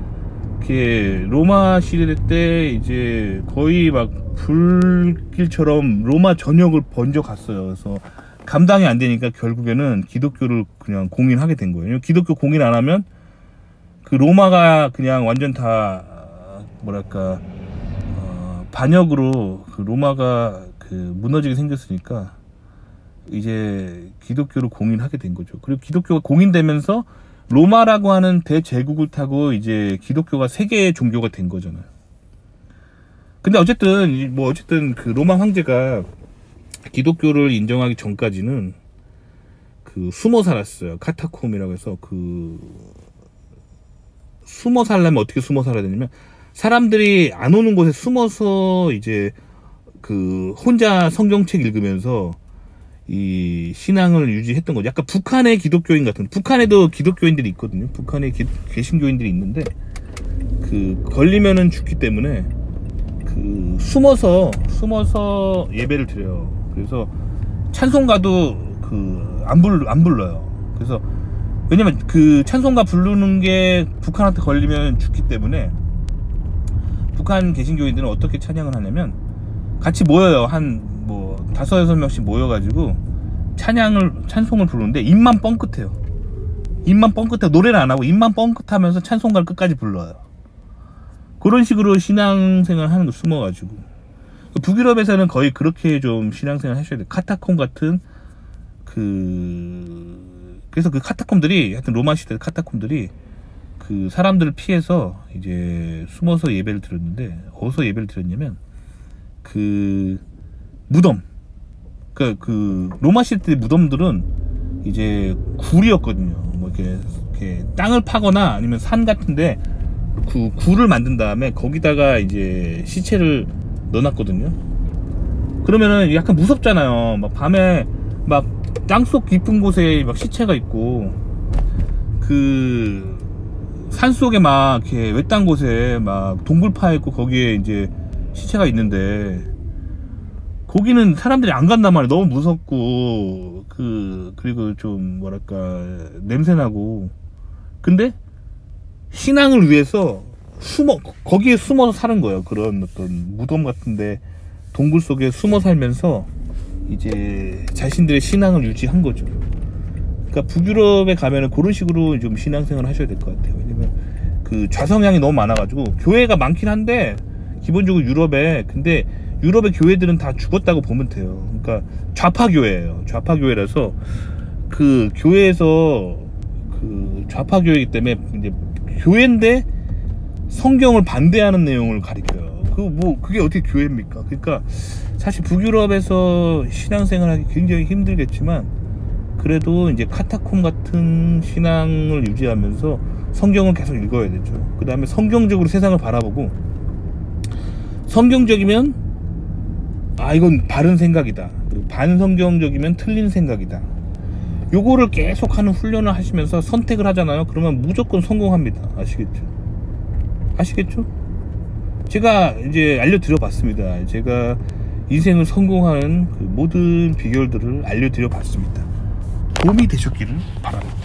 이렇게 로마 시대 때 이제 거의 불길처럼 로마 전역을 번져 갔어요. 그래서 감당이 안 되니까 결국에는 기독교를 그냥 공인하게 된 거예요. 기독교 공인 안 하면 로마가 그냥 완전 다 반역으로 로마가 무너지게 생겼으니까 이제 기독교를 공인하게 된 거죠. 그리고 기독교가 공인되면서 로마라고 하는 대제국을 타고 이제 기독교가 세계의 종교가 된 거잖아요. 근데 어쨌든 로마 황제가 기독교를 인정하기 전까지는 숨어 살았어요. 카타콤이라고 해서 숨어 살려면 어떻게 숨어 살아야 되냐면, 사람들이 안 오는 곳에 숨어서 이제 혼자 성경책 읽으면서 이 신앙을 유지했던 거죠. 약간 북한의 기독교인 같은, 북한에도 기독교인들이 있거든요. 북한에 개신교인들이 있는데 그 걸리면은 죽기 때문에 그 숨어서 예배를 드려요. 그래서 찬송가도 그 안 불러요. 그래서 왜냐면 그 찬송가 부르는 게 북한한테 걸리면 죽기 때문에 북한 개신교인들은 어떻게 찬양을 하냐면 같이 모여요. 한 뭐 5-6명씩 모여가지고 찬송을 부르는데 입만 뻥끗해요. 입만 뻥끗해. 노래를 안 하고 입만 뻥끗하면서 찬송가를 끝까지 불러요. 그런 식으로 신앙생활 하는 거 숨어가지고. 북유럽에서는 거의 그렇게 좀 신앙생활 하셔야 돼요. 카타콤 같은 그래서 그 카타콤들이, 하여튼 로마 시대 카타콤들이 그 사람들을 피해서 이제 숨어서 예배를 드렸는데, 어디서 예배를 드렸냐면 그 무덤, 그 로마 시대 무덤들은 이제 굴이었거든요. 뭐 이렇게 땅을 파거나 아니면 산 같은데 그 굴을 만든 다음에 거기다가 이제 시체를 넣어놨거든요. 그러면은 약간 무섭잖아요. 막 밤에 막 땅속 깊은 곳에 막 시체가 있고, 그 산속에 막 이렇게 외딴 곳에 막 동굴 파 있고 거기에 이제 시체가 있는데 거기는 사람들이 안 간단 말이에요. 너무 무섭고 그리고 좀 뭐랄까 냄새나고. 근데 신앙을 위해서 거기에 숨어서 사는 거예요. 그런 어떤 무덤 같은데 동굴 속에 숨어 살면서 이제 자신들의 신앙을 유지한 거죠. 그러니까 북유럽에 가면은 그런 식으로 좀 신앙생활을 하셔야 될 것 같아요. 왜냐면 그 좌성향이 너무 많아가지고, 교회가 많긴 한데 기본적으로 유럽에, 근데 유럽의 교회들은 다 죽었다고 보면 돼요. 그러니까 좌파교회예요. 좌파교회라서 그 교회에서 그 좌파교회이기 때문에 이제 교회인데 성경을 반대하는 내용을 가리켜요. 그게 어떻게 교회입니까? 그러니까 사실 북유럽에서 신앙생활하기 굉장히 힘들겠지만 그래도 이제 카타콤 같은 신앙을 유지하면서 성경을 계속 읽어야 되죠. 그 다음에 성경적으로 세상을 바라보고, 성경적이면 이건 바른 생각이다, 그리고 반성경적이면 틀린 생각이다, 요거를 계속 하는 훈련을 하시면서 선택을 하잖아요. 그러면 무조건 성공합니다. 아시겠죠? 제가 이제 알려드려 봤습니다. 제가 인생을 성공하는 그 모든 비결들을 알려드려 봤습니다. 도움이 되셨기를 바랍니다.